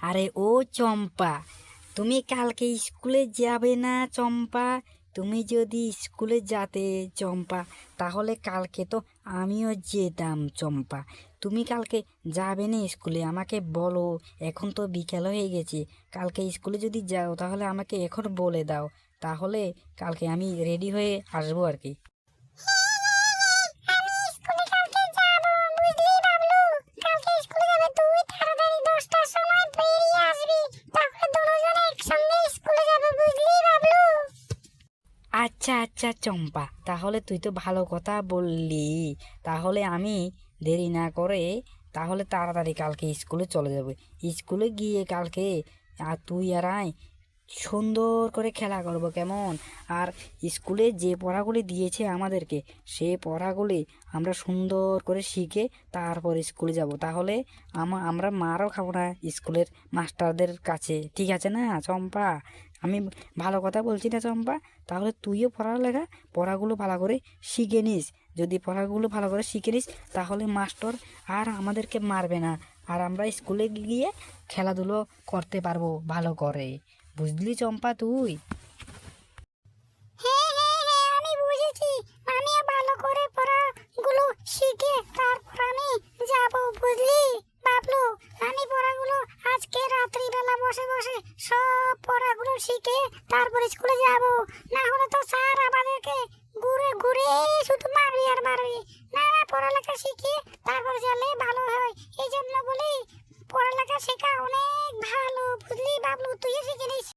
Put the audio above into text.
আরে ও চম্পা, তুমি কালকে স্কুলে যাবে না চম্পা? তুমি যদি স্কুলে যেতে চম্পা, তাহলে কালকে তো আমিও যেতাম চম্পা। তুমি কালকে যাবে না স্কুলে? আমাকে বলো, এখন তো বিকেল হয়ে গেছে। কালকে স্কুলে যদি যাও তাহলে আমাকে এখন বলে দাও, তাহলে কালকে আমি রেডি হয়ে আসবো আর কি। আমি স্কুলে কালকে যাব, বুঝলি বাবলু? কালকে স্কুলে যাবে তুই, তাড়াতাড়ি 10টার সময় বেরিয়ে আসবি, তাহলে দুজন একসঙ্গে স্কুলে যাব, বুঝলি বাবলু? আচ্ছা আচ্ছা চম্পা, তাহলে তুই তো ভালো কথা বললি। তাহলে আমি দেরি না করে তাহলে তাড়াতাড়ি কালকে স্কুলে চলে যাবে। স্কুলে গিয়ে কালকে আর তুই আর আয় সুন্দর করে খেলা করব, কেমন? আর স্কুলে যে পড়াগুলি দিয়েছে আমাদেরকে, সে পড়াগুলি আমরা সুন্দর করে শিখে তারপর স্কুলে যাব। তাহলে আমরা মারও খাবো না স্কুলের মাস্টারদের কাছে, ঠিক আছে না চম্পা? আমি ভালো কথা বলছি না চম্পা? তাহলে তুইও পড়াগুলো ভালো করে শিখে নিস। যদি পড়াগুলো ভালো করে শিখে নিস তাহলে মাস্টার আর আমাদেরকে মারবে না, আর আমরা স্কুলে গিয়ে খেলাধুলো করতে পারবো ভালো করে। বুঝলি চম্পা তুই? হ্যাঁ হ্যাঁ হ্যাঁ, আমি বুঝেছি। আমিও ভালো করে পড়াগুলো শিখে তারপর আমি যাব, বুঝলি বাবলু? আমি পড়াগুলো আজকে রাত্রিবেলা বসে বসে সব পড়াগুলো শিখে তারপর স্কুলে যাব, না হলে তো স্যার আমাদেরকে ঘুরে ঘুরে শুধু